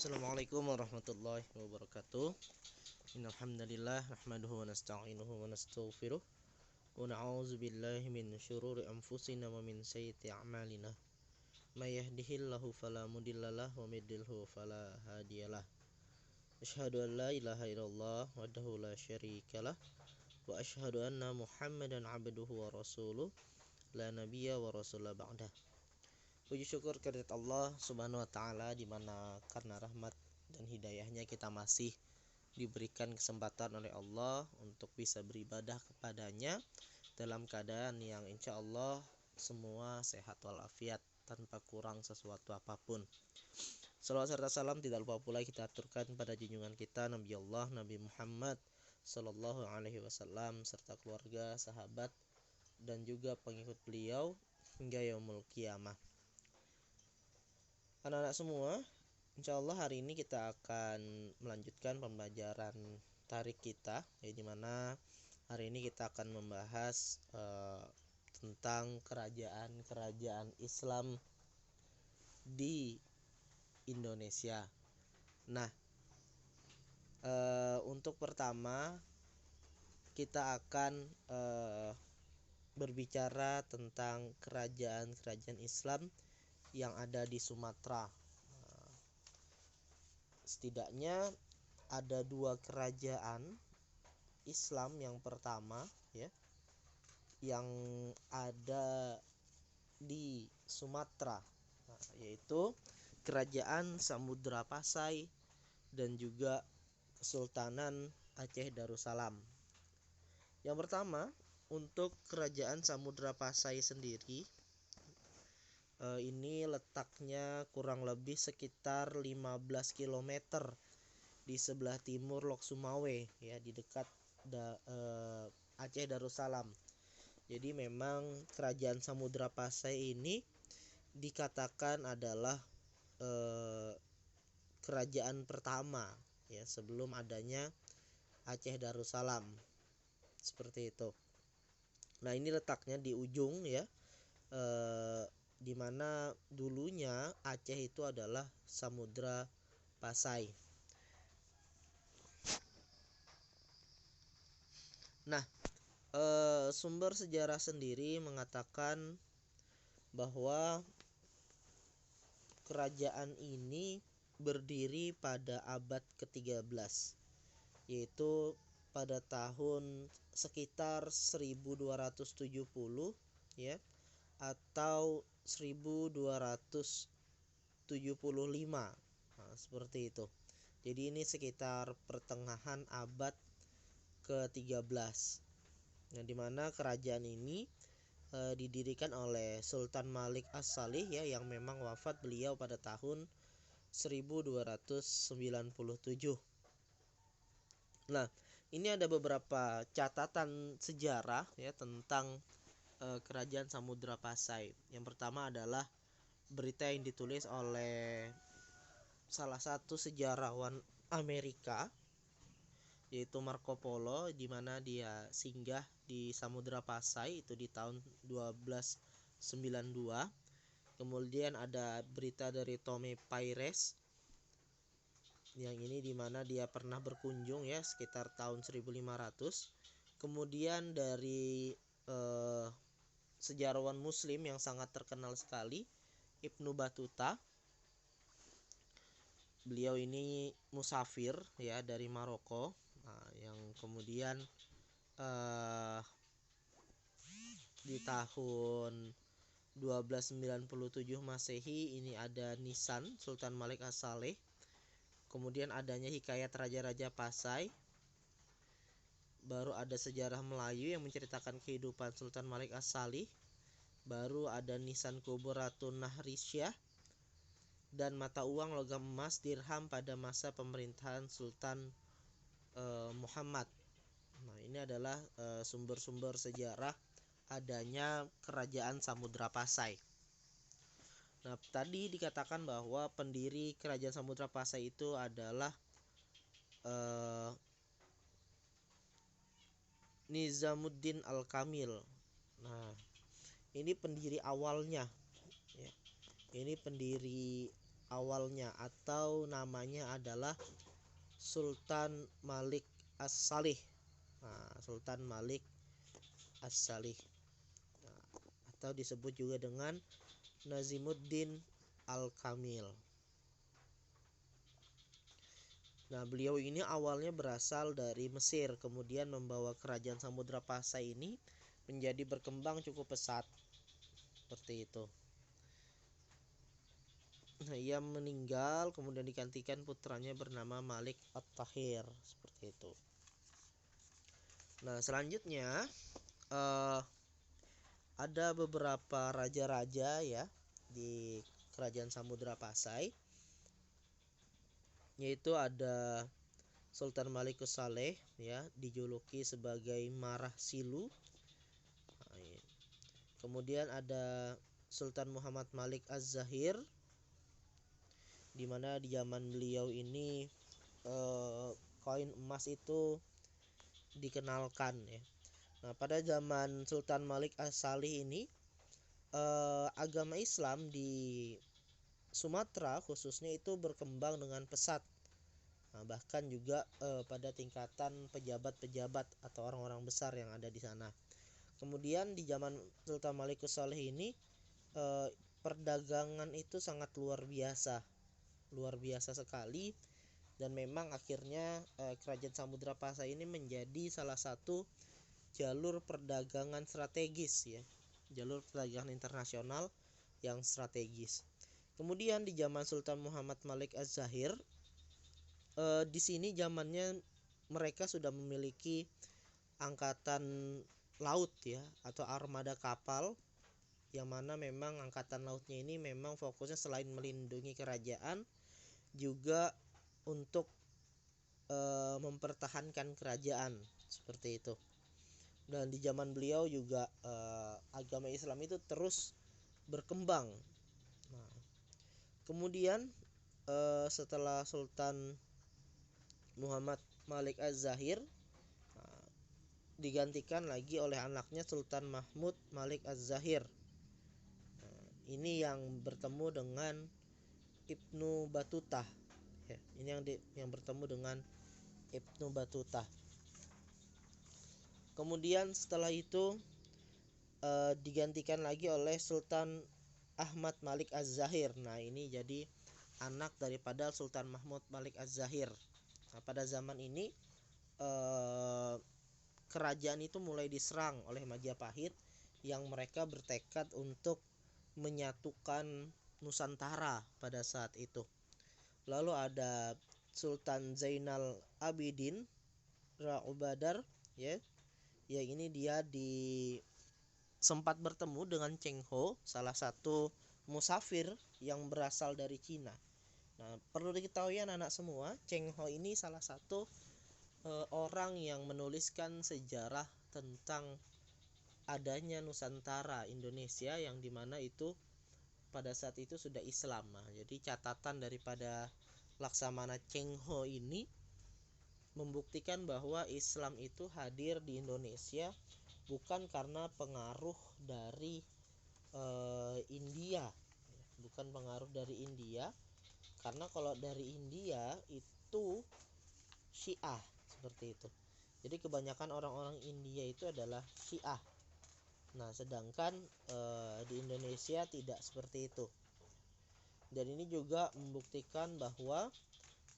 Assalamualaikum warahmatullahi wabarakatuh. Innal hamdalillah nahmaduhu wa nasta'inuhu wa nastaghfiruh wa na'udzu billahi min syururi anfusina wa min sayyiati a'malina. May yahdihillahu fala mudhillalah wa may yudhlilhu fala hadiyalah. Asyhadu an la ilaha illallah wahdahu la syarikalah wa asyhadu anna Muhammadan 'abduhu wa rasuluh la nabiyya wa rasula ba'dah. Puji syukur kehadirat Allah Subhanahu wa taala, di mana karena rahmat dan hidayahnya kita masih diberikan kesempatan oleh Allah untuk bisa beribadah kepadanya dalam keadaan yang insya Allah semua sehat walafiat tanpa kurang sesuatu apapun. Salawat serta salam tidak lupa pula kita aturkan pada junjungan kita Nabi Allah Nabi Muhammad Sallallahu Alaihi Wasallam serta keluarga, sahabat dan juga pengikut beliau hingga yaumul qiyamah. Anak-anak semua, insya Allah hari ini kita akan melanjutkan pembelajaran tarik kita, di mana hari ini kita akan membahas tentang kerajaan-kerajaan Islam di Indonesia. Nah, untuk pertama kita akan berbicara tentang kerajaan-kerajaan Islam yang ada di Sumatera. Setidaknya ada dua kerajaan Islam yang pertama, yang ada di Sumatera, yaitu Kerajaan Samudra Pasai dan juga Kesultanan Aceh Darussalam. Yang pertama, untuk Kerajaan Samudra Pasai sendiri, ini letaknya kurang lebih sekitar 15 km di sebelah timur Lok Sumawe, di dekat Aceh Darussalam. Jadi memang Kerajaan Samudra Pasai ini dikatakan adalah kerajaan pertama sebelum adanya Aceh Darussalam. Seperti itu. Nah, ini letaknya di ujung di mana dulunya Aceh itu adalah Samudra Pasai. Nah, sumber sejarah sendiri mengatakan bahwa kerajaan ini berdiri pada abad ke-13, yaitu pada tahun sekitar 1270 atau 1275. Seperti itu. Jadi ini sekitar pertengahan abad ke-13. Di mana kerajaan ini didirikan oleh Sultan Malik As-Salih yang memang wafat beliau pada tahun 1297. Nah, ini ada beberapa catatan sejarah tentang Kerajaan Samudra Pasai. Yang pertama adalah berita yang ditulis oleh salah satu sejarawan Amerika, yaitu Marco Polo, di mana dia singgah di Samudra Pasai itu di tahun 1292. Kemudian ada berita dari Tome Pires, yang ini di mana dia pernah berkunjung sekitar tahun 1500. Kemudian dari sejarawan Muslim yang sangat terkenal sekali, Ibnu Battuta. Beliau ini musafir dari Maroko, yang kemudian di tahun 1297 Masehi ini ada Nisan Sultan Malik As-Saleh. Kemudian adanya Hikayat Raja-Raja Pasai. Baru ada Sejarah Melayu yang menceritakan kehidupan Sultan Malik As-Saleh. Baru ada Nisan Kubur Ratu Nahrisyah dan mata uang logam emas dirham pada masa pemerintahan Sultan Muhammad. Nah, ini adalah sumber-sumber sejarah adanya Kerajaan Samudra Pasai. Nah, tadi dikatakan bahwa pendiri Kerajaan Samudra Pasai itu adalah Nizamuddin Al-Kamil. Nah, ini pendiri awalnya. Ini pendiri awalnya atau namanya adalah Sultan Malik As-Salih. Nah, Sultan Malik As-Salih, nah, atau disebut juga dengan Nazimuddin Al-Kamil. Nah, beliau ini awalnya berasal dari Mesir, kemudian membawa kerajaan Samudra Pasai ini menjadi berkembang cukup pesat, seperti itu. Nah, ia meninggal kemudian digantikan putranya bernama Malik At-Tahir, seperti itu. Nah, selanjutnya ada beberapa raja-raja ya di kerajaan Samudra Pasai, yaitu ada Sultan Malik Saleh ya, dijuluki sebagai Marah Silu. Kemudian ada Sultan Muhammad Malik Az-Zahir, di mana di zaman beliau ini koin emas itu dikenalkan ya. Nah, pada zaman Sultan Malik As-Salih ini agama Islam di Sumatera khususnya itu berkembang dengan pesat. Nah, bahkan juga pada tingkatan pejabat-pejabat atau orang-orang besar yang ada di sana. Kemudian di zaman Sultan Malik Saleh ini perdagangan itu sangat luar biasa sekali, dan memang akhirnya kerajaan Samudra Pasai ini menjadi salah satu jalur perdagangan strategis ya, jalur perdagangan internasional yang strategis. Kemudian di zaman Sultan Muhammad Malik Az-Zahir, di sini zamannya mereka sudah memiliki angkatan laut ya, atau armada kapal, yang mana memang angkatan lautnya ini memang fokusnya selain melindungi kerajaan juga untuk mempertahankan kerajaan, seperti itu. Dan di zaman beliau juga agama Islam itu terus berkembang. Nah, kemudian setelah Sultan Muhammad Malik Az-Zahir digantikan lagi oleh anaknya Sultan Mahmud Malik Az-Zahir. Nah, ini yang bertemu dengan Ibnu Battuta ya, ini yang bertemu dengan Ibnu Battuta. Kemudian setelah itu digantikan lagi oleh Sultan Ahmad Malik Az-Zahir. Nah, ini jadi anak daripada Sultan Mahmud Malik Az-Zahir. Nah, pada zaman ini kerajaan itu mulai diserang oleh Majapahit yang mereka bertekad untuk menyatukan Nusantara pada saat itu. Lalu ada Sultan Zainal Abidin Ra'ubadar ya, yang ini dia sempat bertemu dengan Cheng Ho, salah satu musafir yang berasal dari Cina. Nah, perlu diketahui anak-anak semua, Cheng Ho ini salah satu orang yang menuliskan sejarah tentang adanya Nusantara Indonesia, yang dimana itu pada saat itu sudah Islam. Nah, jadi catatan daripada Laksamana Cheng Ho ini membuktikan bahwa Islam itu hadir di Indonesia bukan karena pengaruh dari India, bukan pengaruh dari India, karena kalau dari India itu Syiah, seperti itu. Jadi kebanyakan orang-orang India itu adalah Syiah. Nah, sedangkan di Indonesia tidak seperti itu. Dan ini juga membuktikan bahwa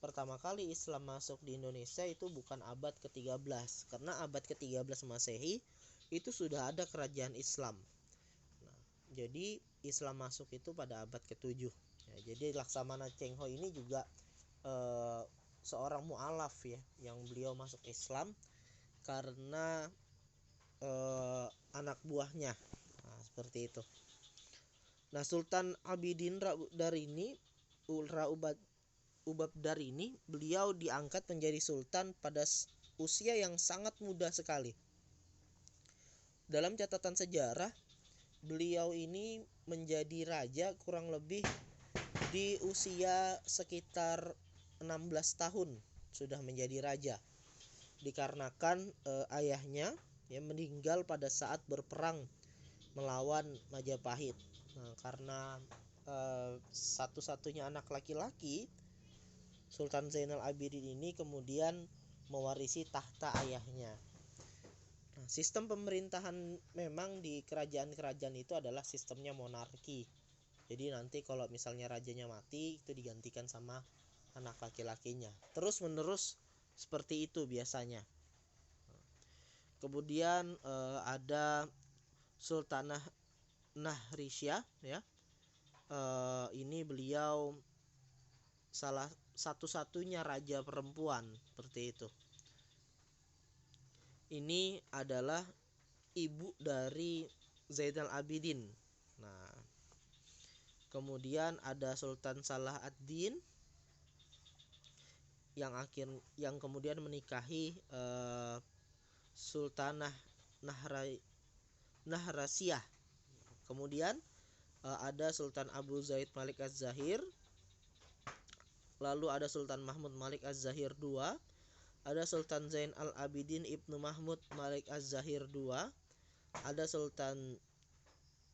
pertama kali Islam masuk di Indonesia itu bukan abad ke-13, karena abad ke-13 Masehi itu sudah ada kerajaan Islam. Nah, jadi Islam masuk itu pada abad ke-7 ya, jadi Laksamana Cheng Ho ini juga seorang mu'alaf ya, yang beliau masuk Islam karena anak buahnya. Nah, seperti itu. Nah, Sultan Abidin Ra'ubadar ini beliau diangkat menjadi sultan pada usia yang sangat muda sekali. Dalam catatan sejarah, beliau ini menjadi raja kurang lebih di usia sekitar 16 tahun sudah menjadi raja, dikarenakan ayahnya yang meninggal pada saat berperang melawan Majapahit. Nah, karena satu-satunya anak laki-laki, Sultan Zainal Abidin ini kemudian mewarisi tahta ayahnya. Nah, sistem pemerintahan memang di kerajaan-kerajaan itu adalah sistemnya monarki. Jadi nanti kalau misalnya rajanya mati, itu digantikan sama anak laki-lakinya. Terus menerus seperti itu biasanya. Kemudian ada Sultanah Nahrisyah, ya. Ini beliau salah satu-satunya raja perempuan seperti itu. Ini adalah ibu dari Zainal Abidin. Nah, kemudian ada Sultan Salah ad-Din yang kemudian menikahi Sultanah Nahrasyah. Kemudian ada Sultan Abu Zaid Malik Az-Zahir. Lalu ada Sultan Mahmud Malik Az-Zahir II. Ada Sultan Zain al-Abidin Ibnu Mahmud Malik Az-Zahir II. Ada Sultan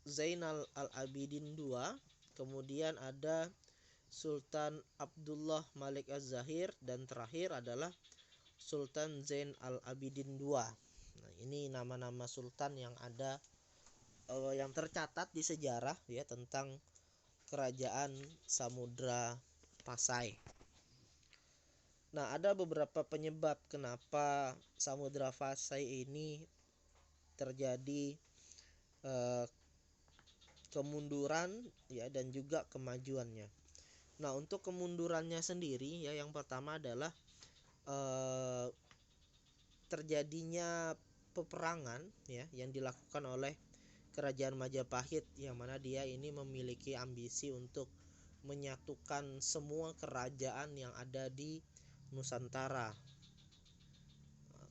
Zainal al-Abidin II. Kemudian ada Sultan Abdullah Malik Az-Zahir. Dan terakhir adalah Sultan Zain al-Abidin II. Nah, ini nama-nama sultan yang ada yang tercatat di sejarah, ya, tentang kerajaan Samudra Pasai. Nah, ada beberapa penyebab kenapa Samudra Pasai ini terjadi kemunduran, ya, dan juga kemajuannya. Nah, untuk kemundurannya sendiri, ya, yang pertama adalah terjadinya peperangan, ya, yang dilakukan oleh kerajaan Majapahit, yang mana dia ini memiliki ambisi untuk menyatukan semua kerajaan yang ada di Nusantara.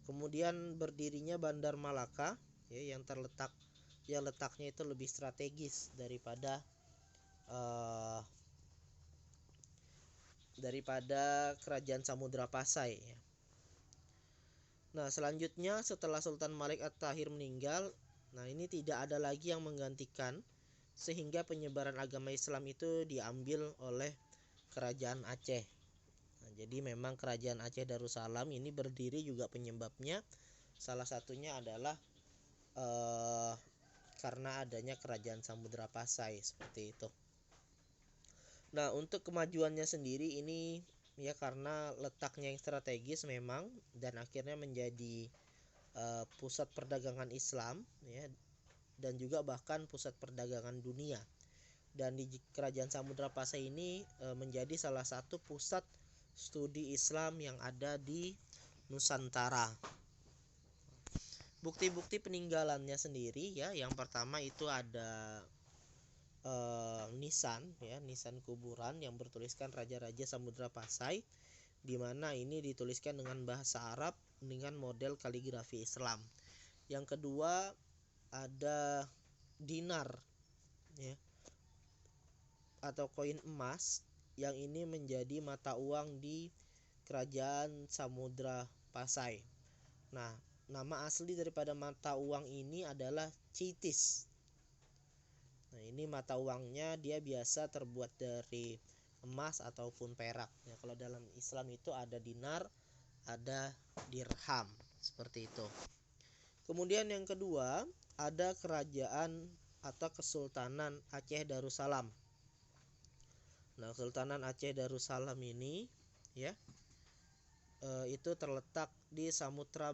Kemudian berdirinya Bandar Malaka, ya, yang letaknya itu lebih strategis daripada kerajaan Samudra Pasai, ya. Nah, selanjutnya setelah Sultan Malik At-Tahir meninggal, nah ini tidak ada lagi yang menggantikan, sehingga penyebaran agama Islam itu diambil oleh kerajaan Aceh. Nah, jadi memang kerajaan Aceh Darussalam ini berdiri juga penyebabnya salah satunya adalah karena adanya kerajaan Samudra Pasai seperti itu. Nah, untuk kemajuannya sendiri ini, ya, karena letaknya yang strategis memang, dan akhirnya menjadi pusat perdagangan Islam, ya, dan juga bahkan pusat perdagangan dunia. Dan di kerajaan Samudra Pasai ini menjadi salah satu pusat studi Islam yang ada di Nusantara. Bukti-bukti peninggalannya sendiri, ya, yang pertama itu ada nisan, ya, nisan kuburan yang bertuliskan Raja-Raja Samudra Pasai, di mana ini dituliskan dengan bahasa Arab dengan model kaligrafi Islam. Yang kedua ada dinar, ya, atau koin emas, yang ini menjadi mata uang di kerajaan Samudra Pasai. Nah, nama asli daripada mata uang ini adalah citis. Nah, ini mata uangnya dia biasa terbuat dari emas ataupun perak. Ya, kalau dalam Islam itu ada dinar, ada dirham, seperti itu. Kemudian yang kedua ada kerajaan atau Kesultanan Aceh Darussalam. Nah, Kesultanan Aceh Darussalam ini, ya, itu terletak di Sumatera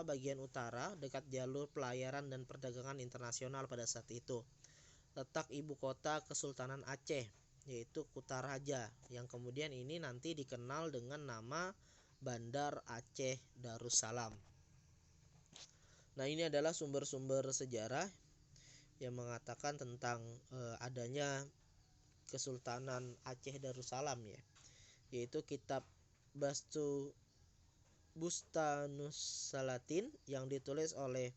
bagian utara, dekat jalur pelayaran dan perdagangan internasional pada saat itu. Letak ibu kota Kesultanan Aceh yaitu Kutaraja, yang kemudian ini nanti dikenal dengan nama Bandar Aceh Darussalam. Nah, ini adalah sumber-sumber sejarah yang mengatakan tentang adanya Kesultanan Aceh Darussalam, ya, yaitu kitab Bustanus Salatin yang ditulis oleh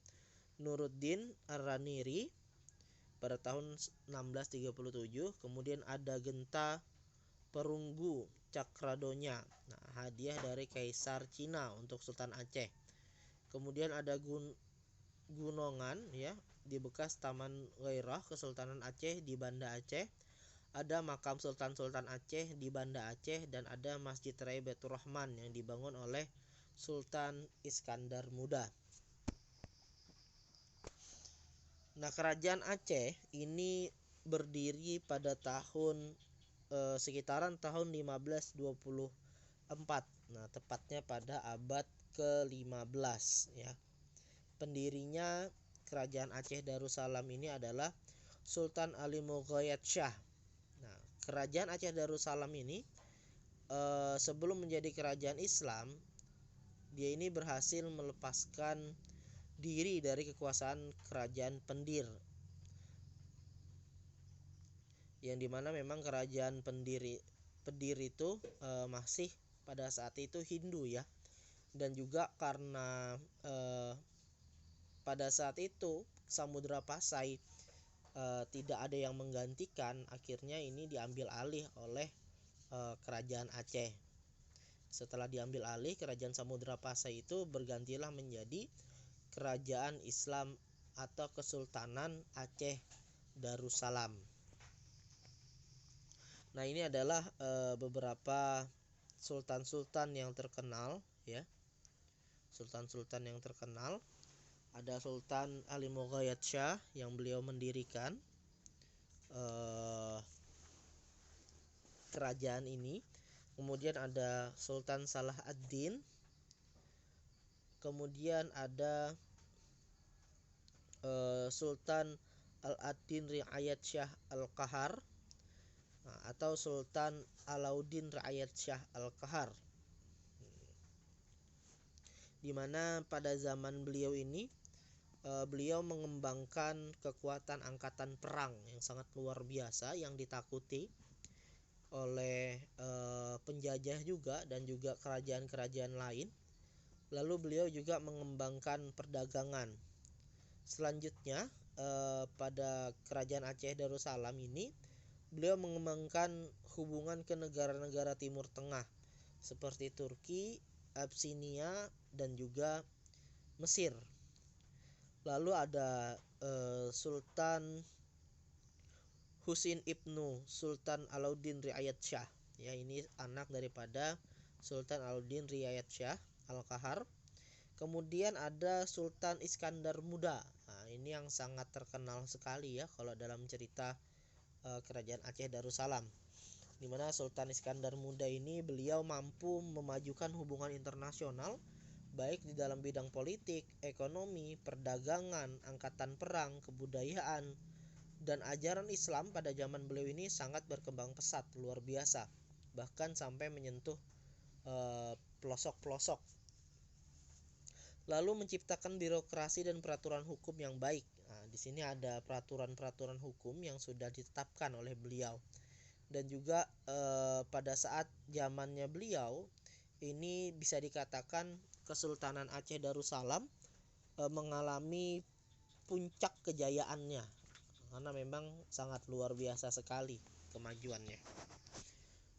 Nuruddin Ar-Raniri pada tahun 1637. Kemudian ada Genta Perunggu Cakradonya, nah, hadiah dari Kaisar Cina untuk Sultan Aceh. Kemudian ada Gunongan, ya, di bekas Taman Ghairah Kesultanan Aceh di Banda Aceh, ada makam Sultan-Sultan Aceh di Banda Aceh, dan ada Masjid Raya Baitur Rahman yang dibangun oleh Sultan Iskandar Muda. Nah, kerajaan Aceh ini berdiri pada tahun sekitaran tahun 1524. Nah, tepatnya pada abad ke-15 ya. Pendirinya kerajaan Aceh Darussalam ini adalah Sultan Ali Mughayat Shah. Nah, kerajaan Aceh Darussalam ini sebelum menjadi kerajaan Islam, dia ini berhasil melepaskan diri dari kekuasaan kerajaan Pendir, yang dimana memang kerajaan Pendir itu masih pada saat itu Hindu ya, dan juga karena pada saat itu Samudra Pasai tidak ada yang menggantikan, akhirnya ini diambil alih oleh kerajaan Aceh. Setelah diambil alih, kerajaan Samudra Pasai itu bergantilah menjadi kerajaan Islam atau Kesultanan Aceh Darussalam. Nah, ini adalah beberapa sultan-sultan yang terkenal ya. Sultan-sultan yang terkenal, ada Sultan Ali Mughayat Shah yang beliau mendirikan kerajaan ini. Kemudian ada Sultan Salah ad-Din. Kemudian ada Sultan Al-Ad-Din Riayat Shah Al-Qahar, atau Sultan Alauddin Riayat Shah Al-Qahar, di mana pada zaman beliau ini beliau mengembangkan kekuatan angkatan perang yang sangat luar biasa, yang ditakuti oleh penjajah juga dan juga kerajaan-kerajaan lain. Lalu beliau juga mengembangkan perdagangan. Selanjutnya pada kerajaan Aceh Darussalam ini, beliau mengembangkan hubungan ke negara-negara Timur Tengah seperti Turki, Abyssinia, dan juga Mesir. Lalu ada Sultan Husin Ibnu Sultan Alauddin Riayat Shah. Ya, ini anak daripada Sultan Alauddin Riayat Shah Al-Qahar. Kemudian ada Sultan Iskandar Muda. Nah, ini yang sangat terkenal sekali ya kalau dalam cerita kerajaan Aceh Darussalam, di mana Sultan Iskandar Muda ini beliau mampu memajukan hubungan internasional baik di dalam bidang politik, ekonomi, perdagangan, angkatan perang, kebudayaan, dan ajaran Islam pada zaman beliau ini sangat berkembang pesat, luar biasa, bahkan sampai menyentuh pelosok-pelosok. Lalu menciptakan birokrasi dan peraturan hukum yang baik. Nah, di sini ada peraturan-peraturan hukum yang sudah ditetapkan oleh beliau. Dan juga pada saat zamannya beliau ini bisa dikatakan Kesultanan Aceh Darussalam mengalami puncak kejayaannya, karena memang sangat luar biasa sekali kemajuannya.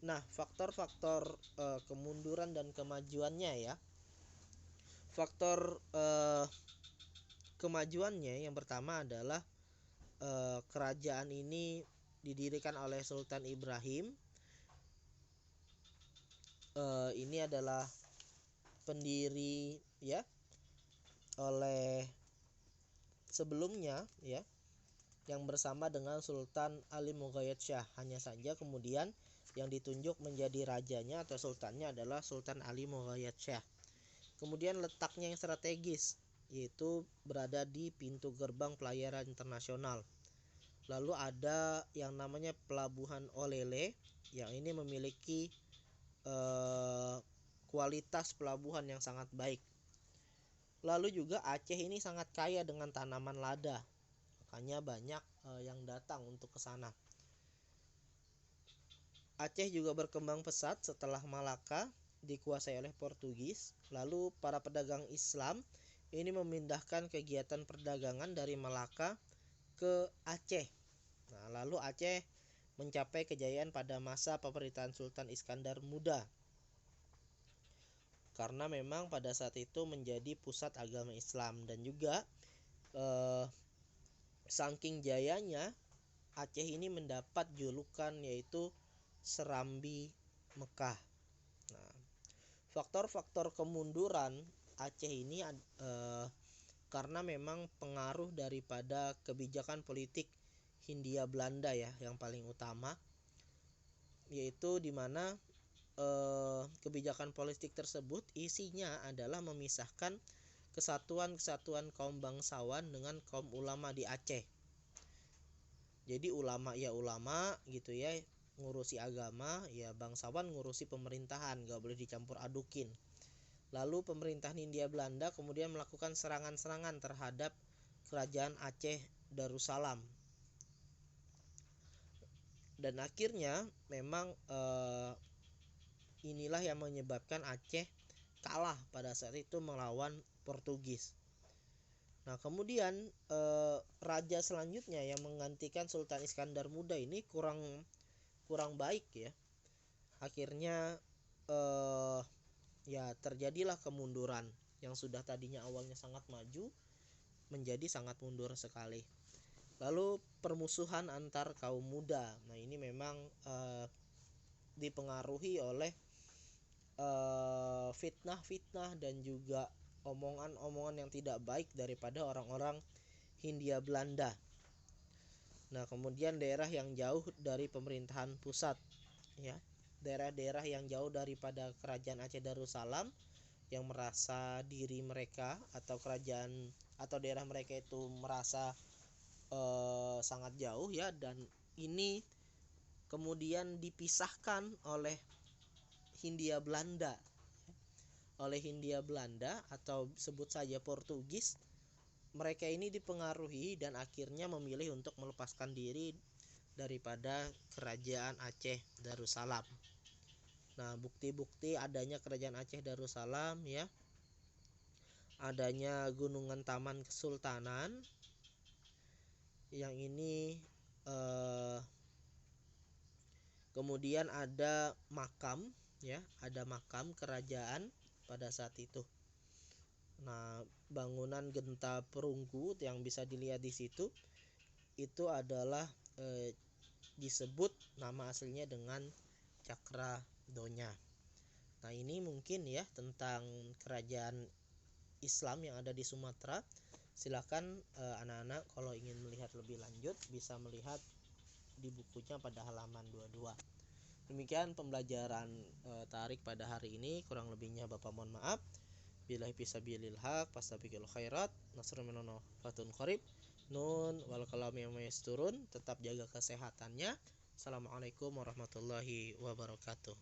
Nah, faktor-faktor kemunduran dan kemajuannya ya. Faktor kemajuannya yang pertama adalah kerajaan ini didirikan oleh Sultan Ibrahim. Ini adalah pendiri ya oleh sebelumnya ya, yang bersama dengan Sultan Ali Mughayat Shah. Hanya saja kemudian yang ditunjuk menjadi rajanya atau sultannya adalah Sultan Ali Mughayat Shah. Kemudian letaknya yang strategis, yaitu berada di pintu gerbang pelayaran internasional. Lalu ada yang namanya Pelabuhan Olele, yang ini memiliki kualitas pelabuhan yang sangat baik. Lalu juga Aceh ini sangat kaya dengan tanaman lada, makanya banyak yang datang untuk ke sana. Aceh juga berkembang pesat setelah Malaka dikuasai oleh Portugis. Lalu para pedagang Islam ini memindahkan kegiatan perdagangan dari Malaka ke Aceh. Nah, lalu Aceh mencapai kejayaan pada masa pemerintahan Sultan Iskandar Muda, karena memang pada saat itu menjadi pusat agama Islam, dan juga saking jayanya Aceh ini mendapat julukan yaitu Serambi Mekah. Nah, faktor-faktor kemunduran Aceh ini karena memang pengaruh daripada kebijakan politik Hindia Belanda ya yang paling utama, yaitu di mana kebijakan politik tersebut isinya adalah memisahkan kesatuan kaum bangsawan dengan kaum ulama di Aceh. Jadi ulama ya ulama gitu ya, ngurusi agama, ya bangsawan ngurusi pemerintahan, gak boleh dicampur adukin. Lalu pemerintahan Hindia Belanda kemudian melakukan serangan-serangan terhadap kerajaan Aceh Darussalam. Dan akhirnya memang inilah yang menyebabkan Aceh kalah pada saat itu melawan Portugis. Nah kemudian raja selanjutnya yang menggantikan Sultan Iskandar Muda ini kurang baik ya. Akhirnya ya terjadilah kemunduran yang sudah tadinya awalnya sangat maju menjadi sangat mundur sekali. Lalu permusuhan antar kaum muda. Nah ini memang dipengaruhi oleh fitnah-fitnah dan juga omongan-omongan yang tidak baik daripada orang-orang Hindia Belanda. Nah kemudian daerah yang jauh dari pemerintahan pusat ya, daerah-daerah yang jauh daripada kerajaan Aceh Darussalam yang merasa diri mereka atau kerajaan atau daerah mereka itu merasa sangat jauh ya, dan ini kemudian dipisahkan oleh Hindia Belanda atau sebut saja Portugis. Mereka ini dipengaruhi dan akhirnya memilih untuk melepaskan diri daripada kerajaan Aceh Darussalam. Nah, bukti-bukti adanya kerajaan Aceh Darussalam ya, adanya Gunungan Taman Kesultanan yang ini kemudian ada makam ya, ada makam kerajaan pada saat itu. Nah, bangunan Genta Perunggu yang bisa dilihat di situ itu adalah disebut nama aslinya dengan Cakra Donya. Nah, ini mungkin ya tentang kerajaan Islam yang ada di Sumatera. Silakan anak-anak kalau ingin melihat lebih lanjut bisa melihat di bukunya pada halaman 22. Demikian pembelajaran tarik pada hari ini, kurang lebihnya Bapak mohon maaf. Billahi fisabilil haq, fastabiqul khairat, nasrun minallah fatun qarib. Nun wal kalami turun, tetap jaga kesehatannya. Assalamualaikum warahmatullahi wabarakatuh.